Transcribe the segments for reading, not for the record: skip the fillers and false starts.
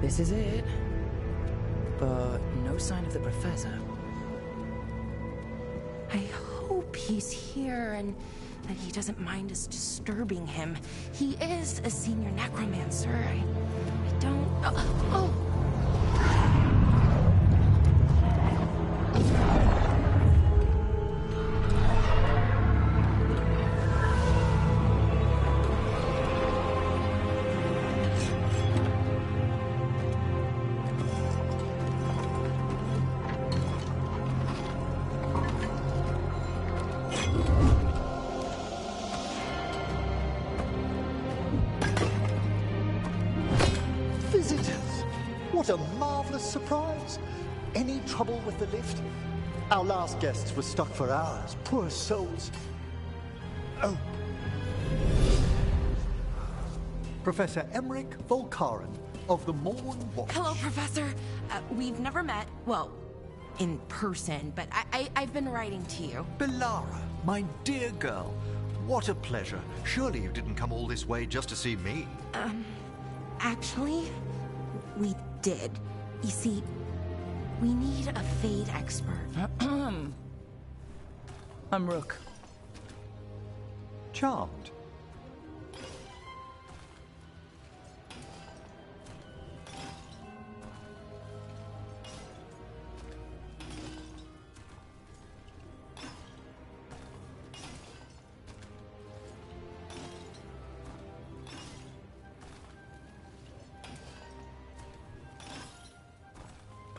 This is it. But no sign of the professor. I hope he's here and that he doesn't mind us disturbing him. He is a senior necromancer. I don't... Oh! What a marvelous surprise! Any trouble with the lift? Our last guests were stuck for hours. Poor souls. Oh. Professor Emmerich Volkaren of the Morn Watch. Hello, Professor. We've never met, well, in person, but I've been writing to you. Belara, my dear girl. What a pleasure. Surely you didn't come all this way just to see me. Actually, we did. You see, we need a Fade expert. I'm Rook. Charmed.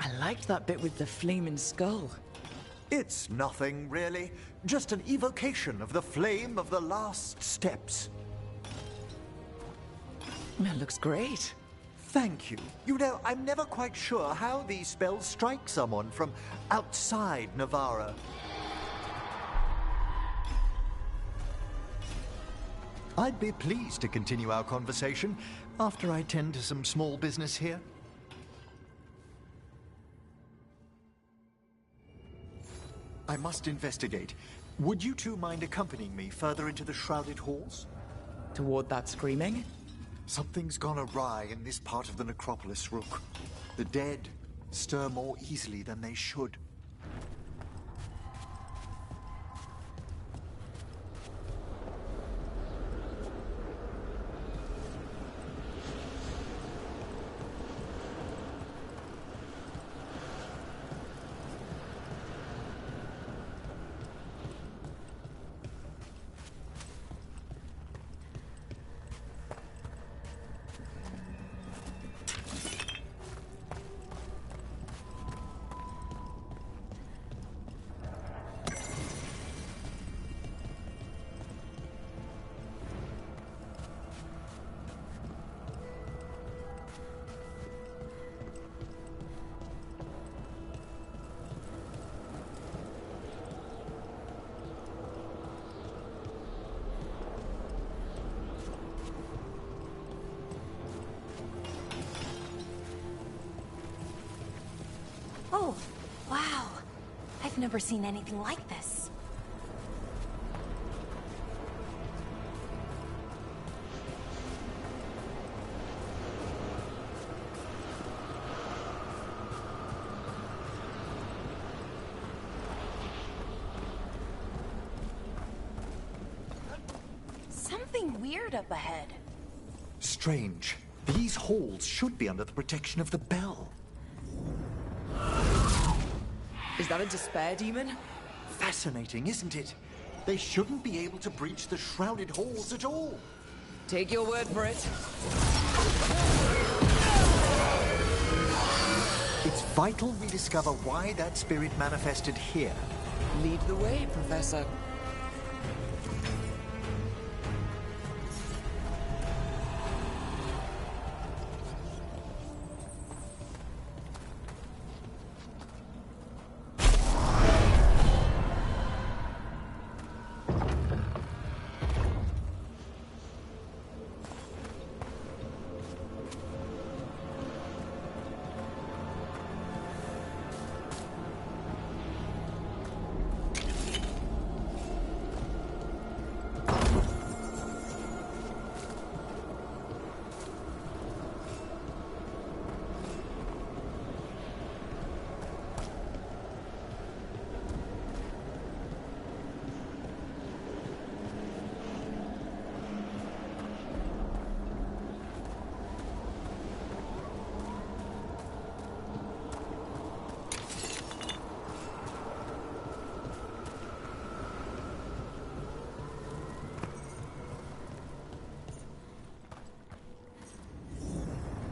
I liked that bit with the flaming skull. It's nothing, really. Just an evocation of the flame of the last steps. It looks great. Thank you. You know, I'm never quite sure how these spells strike someone from outside Navarra. I'd be pleased to continue our conversation after I tend to some small business here. I must investigate. Would you two mind accompanying me further into the shrouded halls? Toward that screaming? Something's gone awry in this part of the necropolis, Rook. The dead stir more easily than they should. Oh, wow. I've never seen anything like this. Something weird up ahead. Strange. These halls should be under the protection of the bell. Is that a despair demon? Fascinating, isn't it? They shouldn't be able to breach the shrouded halls at all. Take your word for it. It's vital we discover why that spirit manifested here. Lead the way, Professor.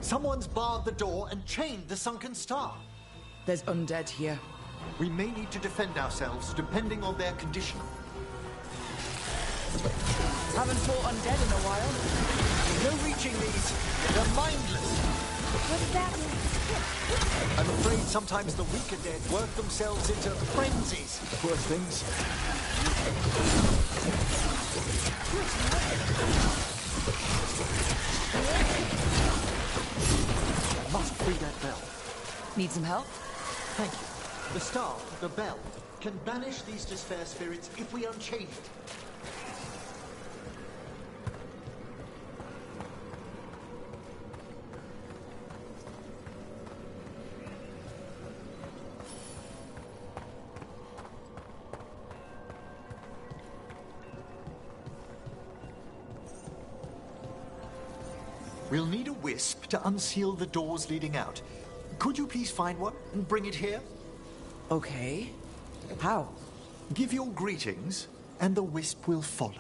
Someone's barred the door and chained the sunken star. There's undead here. We may need to defend ourselves, depending on their condition. Haven't fought undead in a while. No reaching these. They're mindless. What does that mean? I'm afraid sometimes the weaker dead work themselves into frenzies. Poor things. I must free that bell. Need some help? Thank you. The staff, the bell, can banish these despair spirits if we unchain it. We'll need a wisp to unseal the doors leading out. Could you please find one and bring it here? Okay. How? Give your greetings, and the wisp will follow.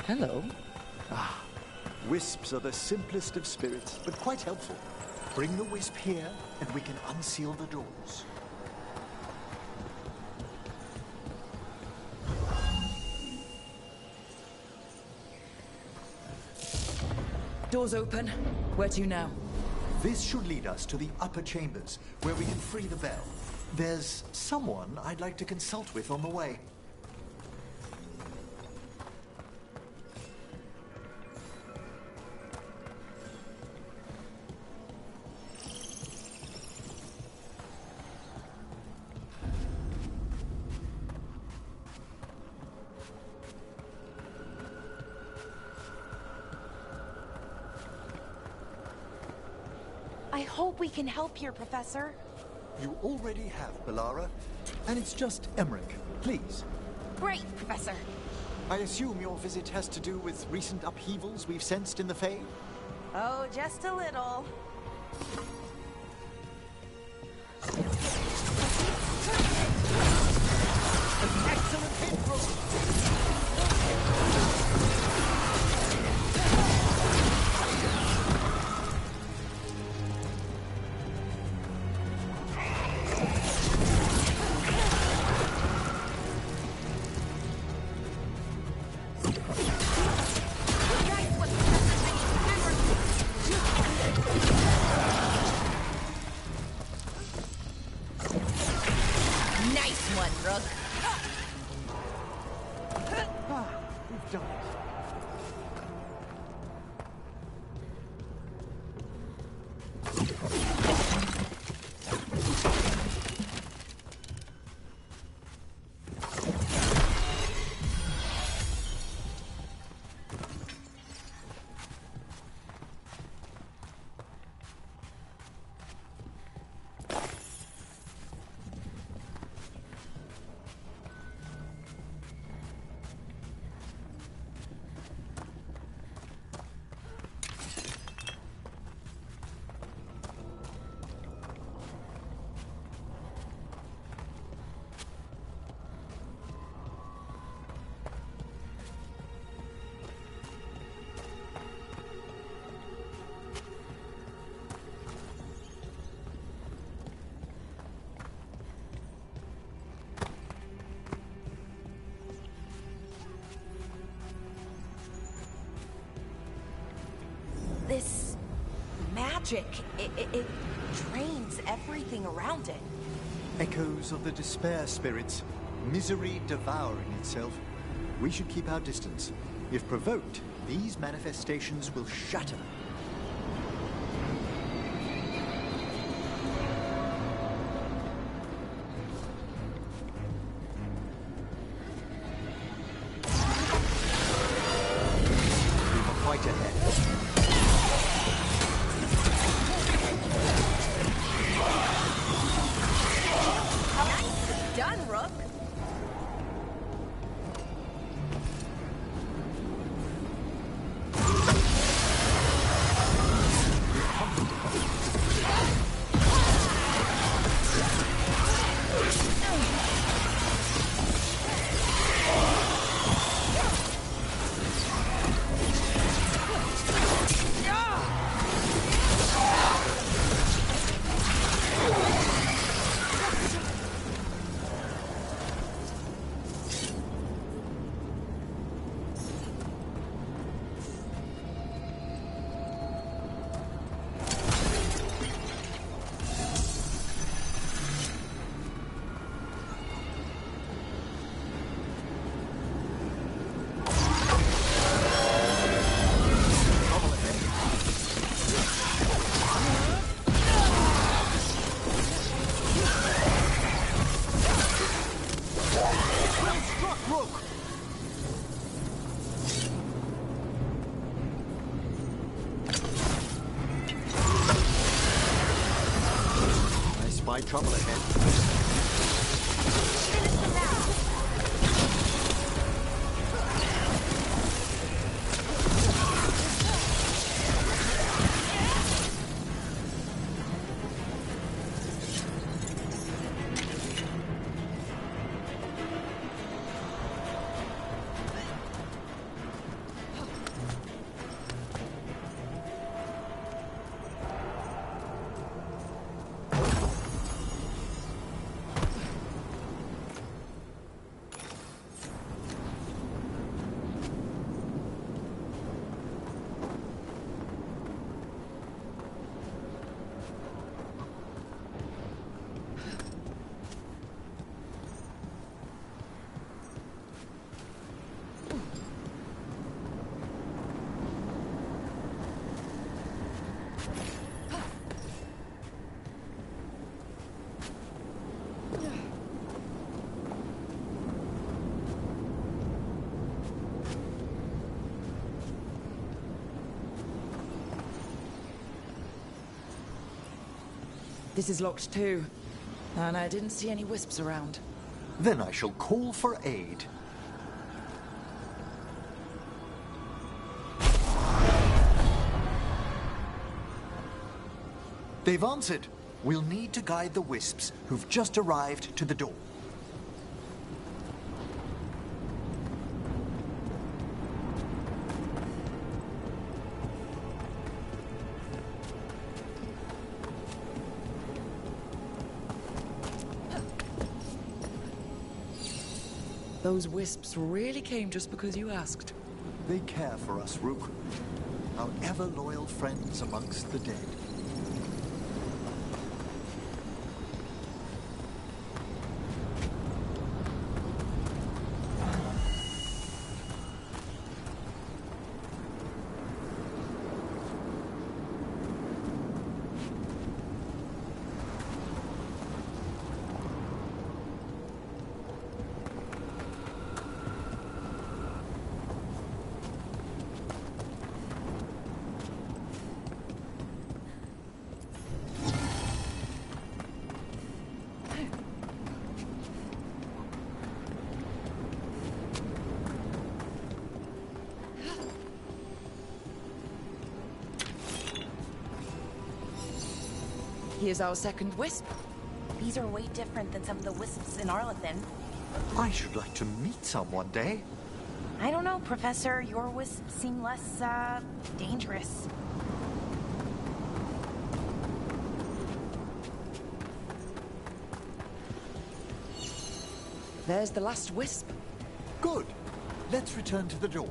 Hello. Wisps are the simplest of spirits, but quite helpful. Bring the wisp here, and we can unseal the doors. Doors open. Where to now? This should lead us to the upper chambers, where we can free the bell. There's someone I'd like to consult with on the way. I hope we can help here, Professor. You already have, Bellara. And it's just Emmerich. Please. Great, Professor. I assume your visit has to do with recent upheavals we've sensed in the Fae? Oh, just a little. Excellent hit, Brooke! Nice one, Rook. We've done it. This magic, it drains everything around it. Echoes of the despair spirits, misery devouring itself. We should keep our distance. If provoked, these manifestations will shatter. We have a fight ahead. trouble ahead. Finish them now. This is locked too. And I didn't see any wisps around. Then I shall call for aid. They've answered. We'll need to guide the wisps who've just arrived to the door. Those wisps really came just because you asked. They care for us, Rook. Our ever-loyal friends amongst the dead. Here's our second wisp. These are way different than some of the wisps in Arlethan. I should like to meet some one day. I don't know, Professor. Your wisps seem less, dangerous. There's the last wisp. Good. Let's return to the door.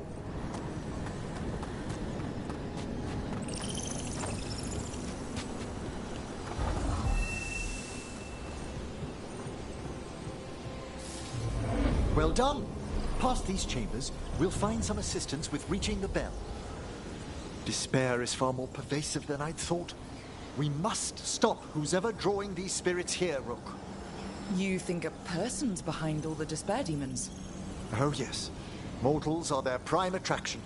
Well done. Past these chambers, we'll find some assistance with reaching the bell. Despair is far more pervasive than I'd thought. We must stop who's ever drawing these spirits here, Rook. You think a person's behind all the despair demons? Oh yes. Mortals are their prime attraction.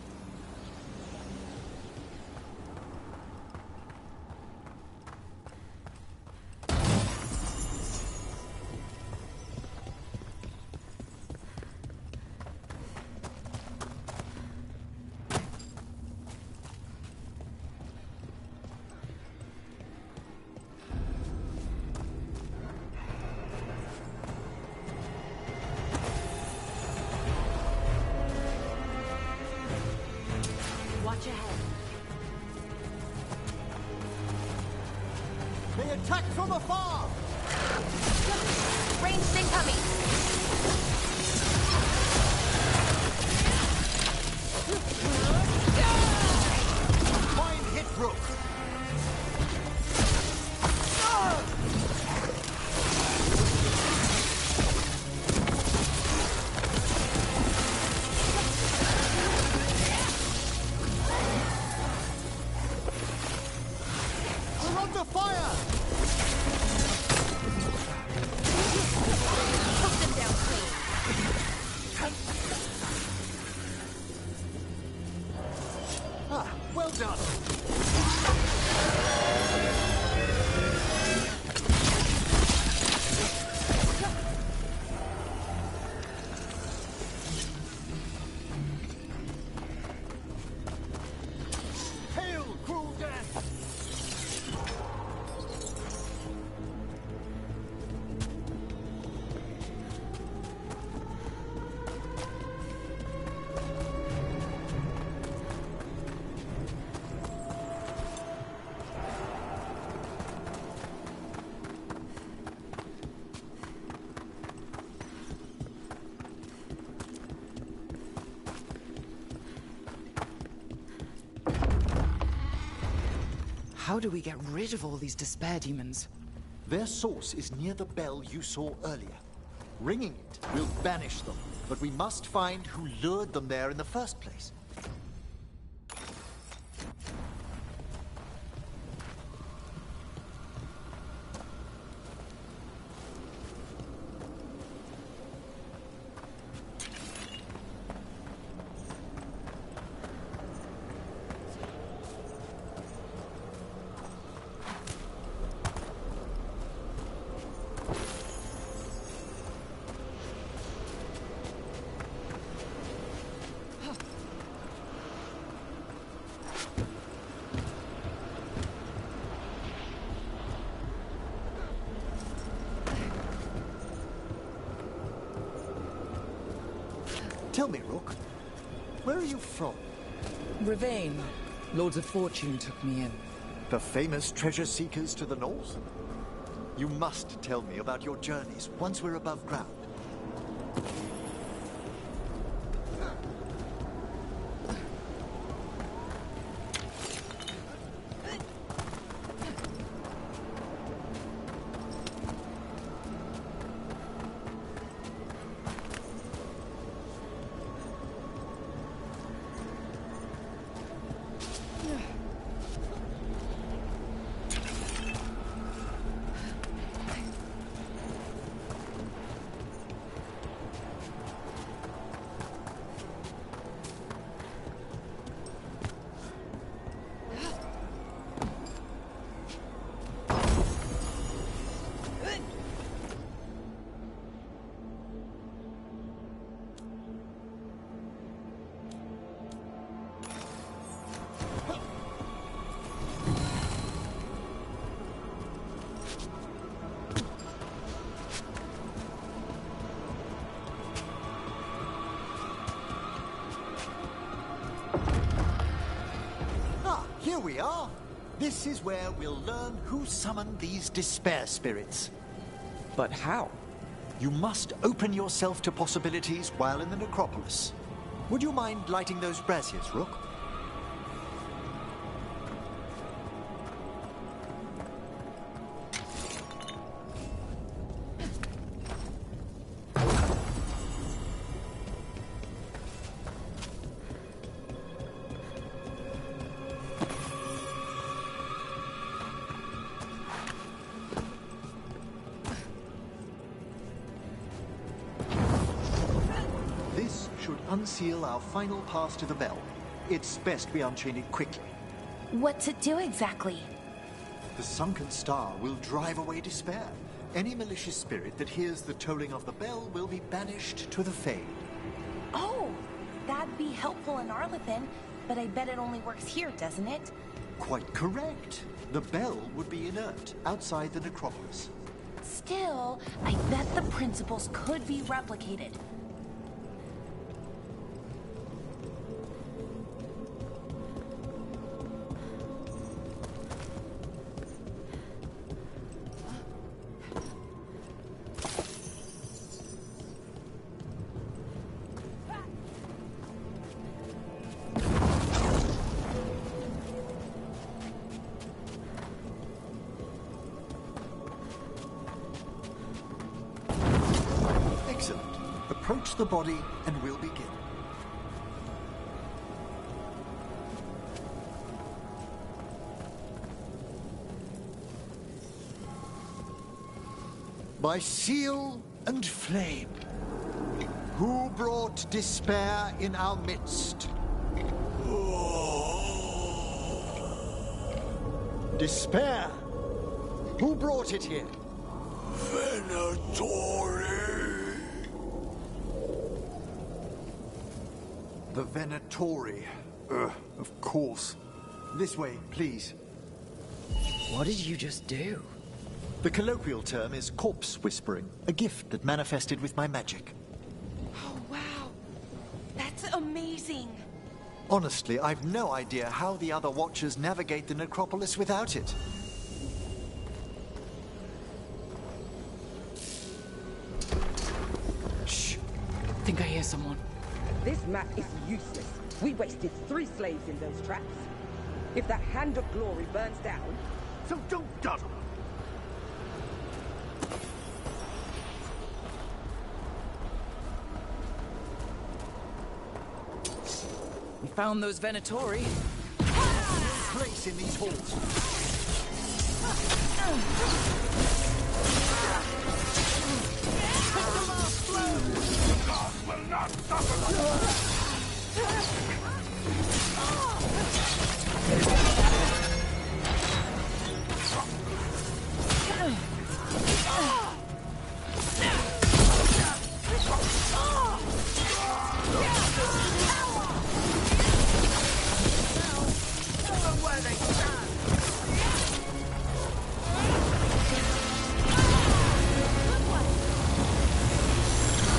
Watch ahead. They attack from afar! Ranged incoming! Fine hit, Rook! We're under fire! Poke how do we get rid of all these despair demons? Their source is near the bell you saw earlier. Ringing it will banish them, but we must find who lured them there in the first place. Tell me, Rook, where are you from? Ravain. Lords of Fortune took me in. The famous treasure seekers to the north? You must tell me about your journeys once we're above ground. Here we are. This is where we'll learn who summoned these despair spirits. But how? You must open yourself to possibilities while in the necropolis. Would you mind lighting those braziers, Rook? Unseal our final pass to the bell. It's best we unchain it quickly. What's it do exactly? The sunken star will drive away despair. Any malicious spirit that hears the tolling of the bell will be banished to the Fade. Oh, that'd be helpful in Arlethan, but I bet it only works here, doesn't it? Quite correct. The bell would be inert outside the necropolis. Still, I bet the principles could be replicated. Approach the body and we'll begin. By seal and flame, who brought despair in our midst? Despair? Who brought it here? Venatori! The Venatori. Of course. This way, please. What did you just do? The colloquial term is corpse whispering, a gift that manifested with my magic. Oh, wow. That's amazing. Honestly, I've no idea how the other Watchers navigate the necropolis without it. Shh. Think I hear someone. This map is useless. We wasted 3 slaves in those traps. If that hand of glory burns down... So don't dawdle. We found those Venatori. Place in these halls. God will not suffer.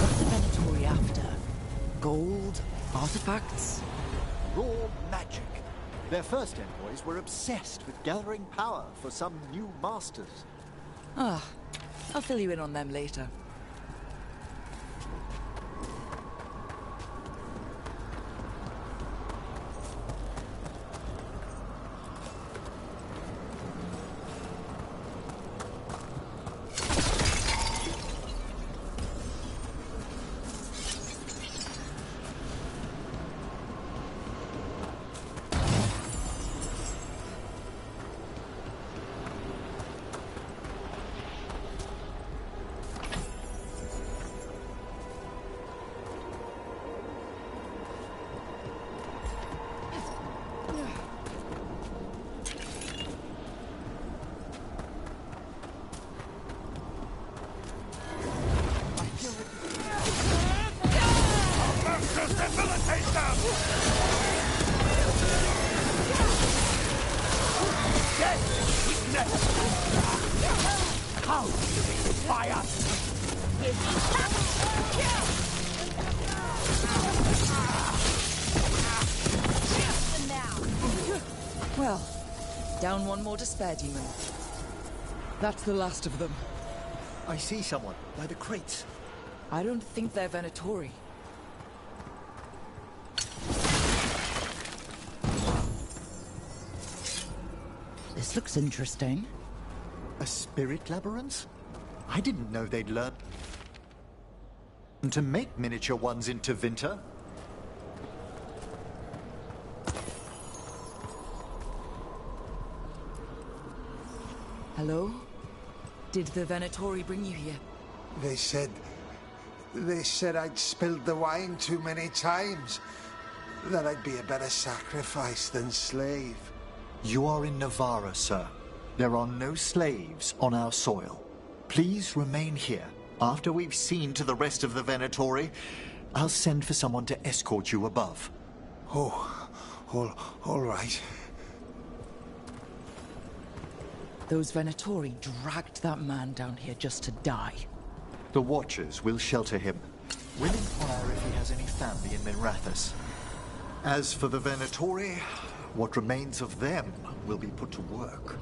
What's the Venatori after? Gold? Artifacts? Raw magic. Their first envoys were obsessed with gathering power for some new masters. Ah, I'll fill you in on them later. Well, down one more despair demon. That's the last of them. I see someone by the crates. I don't think they're Venatori. This looks interesting. A spirit labyrinth? I didn't know they'd learn to make miniature ones into Vinter. Hello? Did the Venatori bring you here? They said I'd spilled the wine too many times. That I'd be a better sacrifice than slave. You are in Navarra, sir. There are no slaves on our soil. Please remain here. After we've seen to the rest of the Venatori, I'll send for someone to escort you above. Oh, all right. Those Venatori dragged that man down here just to die. The Watchers will shelter him. We'll inquire if he has any family in Minrathous. As for the Venatori, what remains of them will be put to work.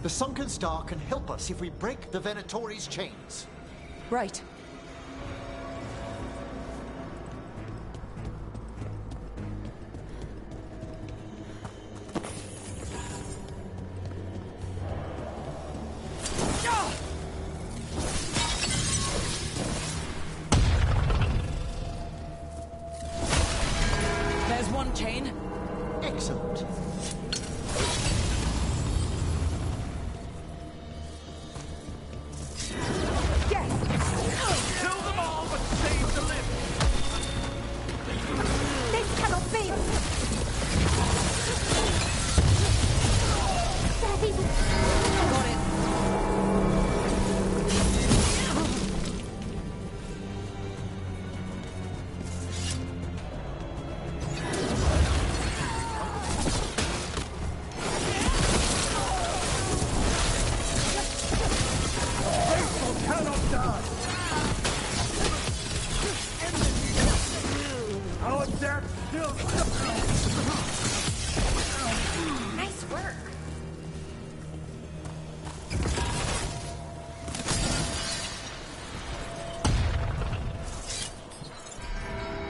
The Sunken Star can help us if we break the Venatori's chains. Right. There's one chain. Excellent. Kill them all, but save the living. This cannot be! Got it. Nice work.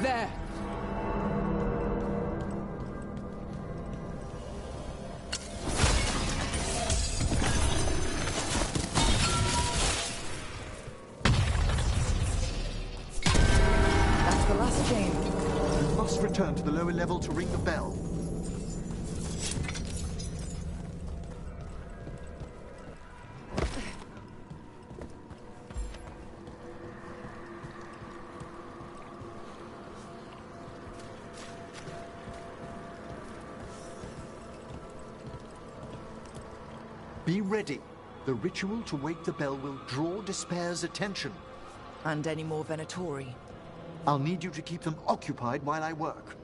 There! That's the last chamber. We must return to the lower level to ring the bell. Be ready. The ritual to wake the bell will draw Despair's attention. And any more Venatori. I'll need you to keep them occupied while I work.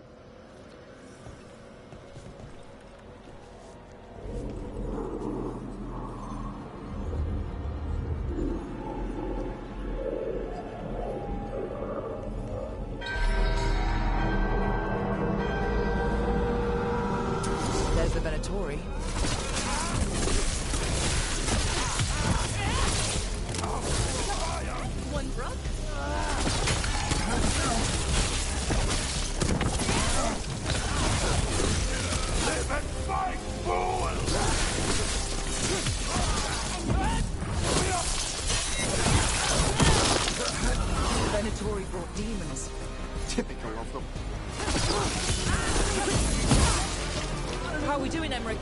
There's the Venatori. One broke? Live and fight, fool! The Venatori brought demons. Typical of them. How are we doing, Emmerich?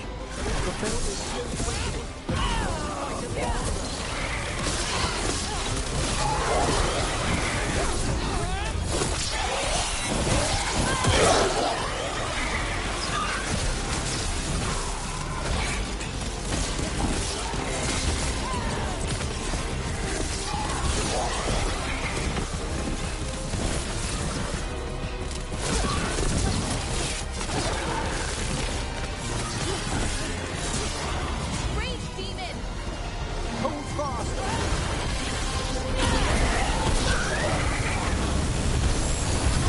Rage demon! Hold fast!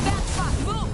Back spot, move!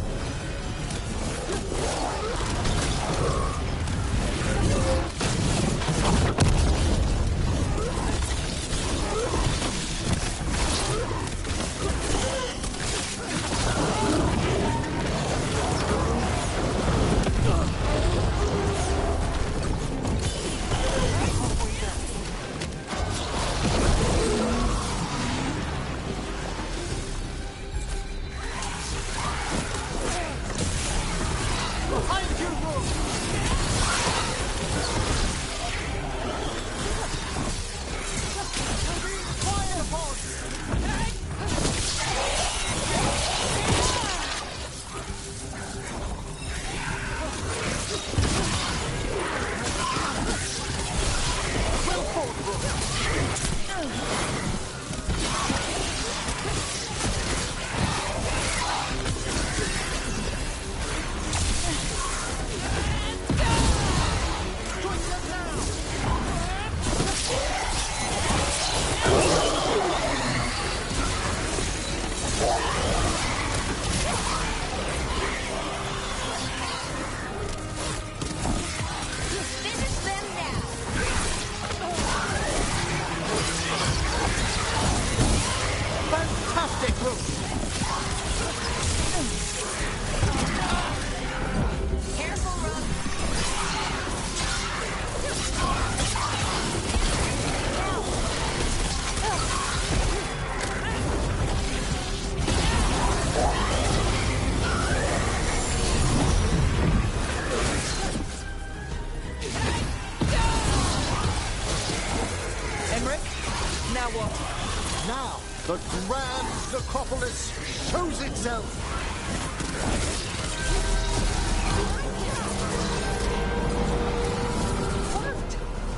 Finish them now! Fantastic move! Careful, Rook! Emmerich? Now what? Now, the grand necropolis shows itself! Worked!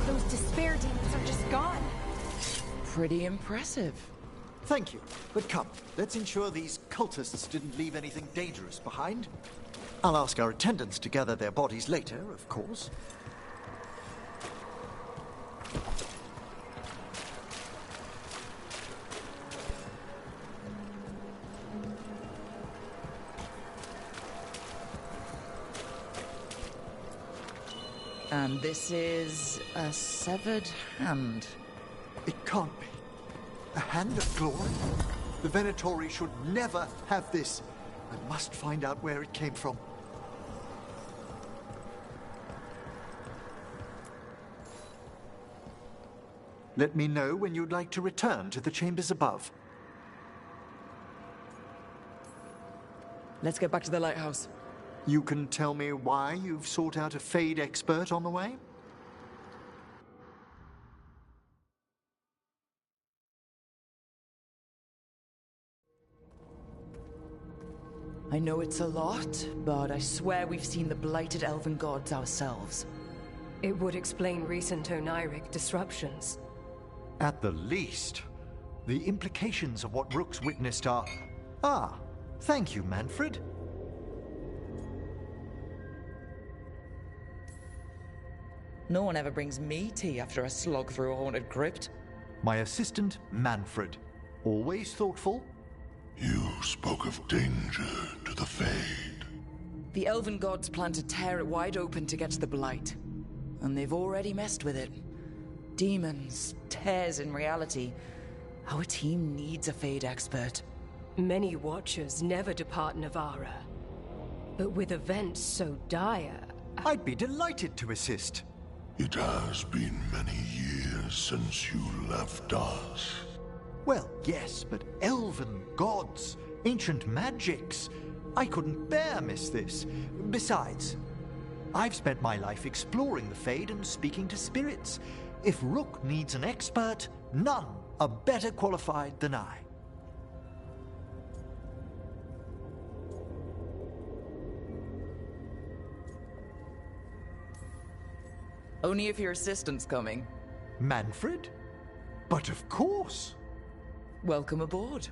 Those despair demons are just gone. Pretty impressive. Thank you, but come, let's ensure these cultists didn't leave anything dangerous behind. I'll ask our attendants to gather their bodies later, of course. And this is a severed hand. It can't be. A hand of glory? The Venatori should never have this. I must find out where it came from. Let me know when you'd like to return to the chambers above. Let's get back to the lighthouse. You can tell me why you've sought out a Fade expert on the way? I know it's a lot, but I swear we've seen the blighted elven gods ourselves. It would explain recent Oniric disruptions. At the least, the implications of what Rook's witnessed are... Ah, thank you, Manfred. No one ever brings me tea after a slog through a haunted crypt. My assistant, Manfred. Always thoughtful. You spoke of danger to the Fade. The elven gods plan to tear it wide open to get to the blight. And they've already messed with it. Demons, tears in reality. Our team needs a Fade expert. Many Watchers never depart Navara. But with events so dire... I'd be delighted to assist. It has been many years since you left us. Well, yes, but elven gods, ancient magics. I couldn't bear miss this. Besides, I've spent my life exploring the Fade and speaking to spirits. If Rook needs an expert, none are better qualified than I. Only if your assistant's coming. Manfred? But of course. Welcome aboard.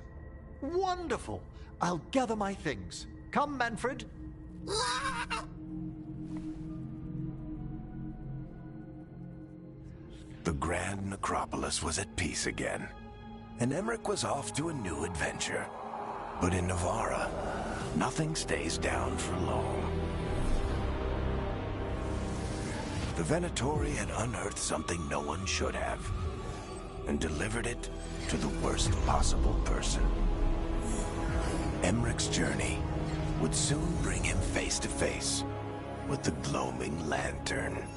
Wonderful. I'll gather my things. Come, Manfred. The Grand Necropolis was at peace again, and Emmerich was off to a new adventure. But in Navara, nothing stays down for long. The Venatori had unearthed something no one should have, and delivered it to the worst possible person. Emmerich's journey would soon bring him face to face with the gloaming lantern.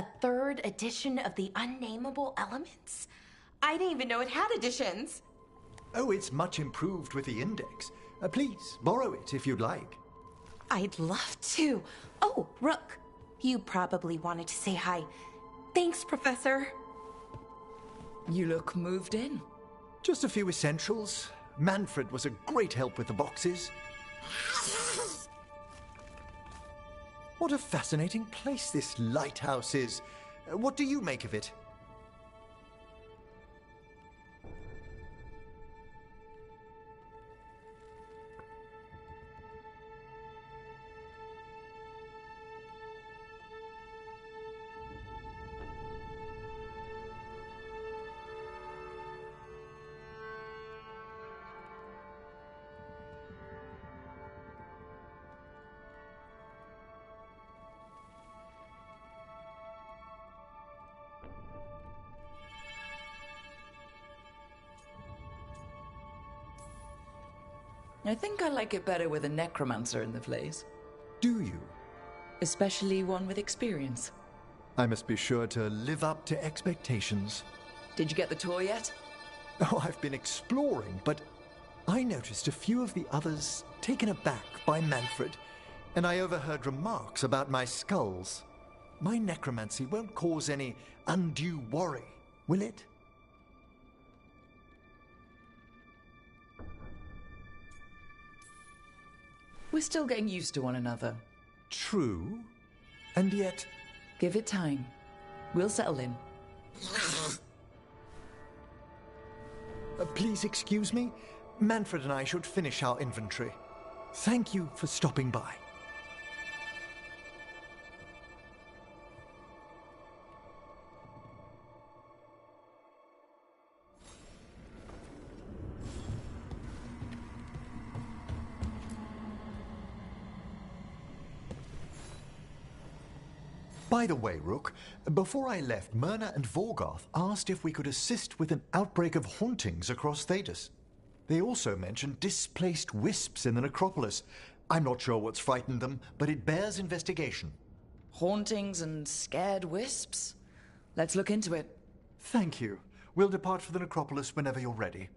A third edition of the Unnameable Elements? I didn't even know it had editions. Oh, it's much improved with the index. Please, borrow it if you'd like. I'd love to. Oh, Rook, you probably wanted to say hi. Thanks, Professor. You look moved in. Just a few essentials. Manfred was a great help with the boxes. What a fascinating place this lighthouse is. What do you make of it? I think I like it better with a necromancer in the place. Do you? Especially one with experience. I must be sure to live up to expectations. Did you get the tour yet? Oh, I've been exploring, but I noticed a few of the others taken aback by Manfred, and I overheard remarks about my skulls. My necromancy won't cause any undue worry, will it? We're still getting used to one another. True. And yet... Give it time. We'll settle in. Please excuse me. Manfred and I should finish our inventory. Thank you for stopping by. By the way, Rook, before I left, Myrna and Vorgoth asked if we could assist with an outbreak of hauntings across Thedas. They also mentioned displaced wisps in the necropolis. I'm not sure what's frightened them, but it bears investigation. Hauntings and scared wisps? Let's look into it. Thank you. We'll depart for the necropolis whenever you're ready.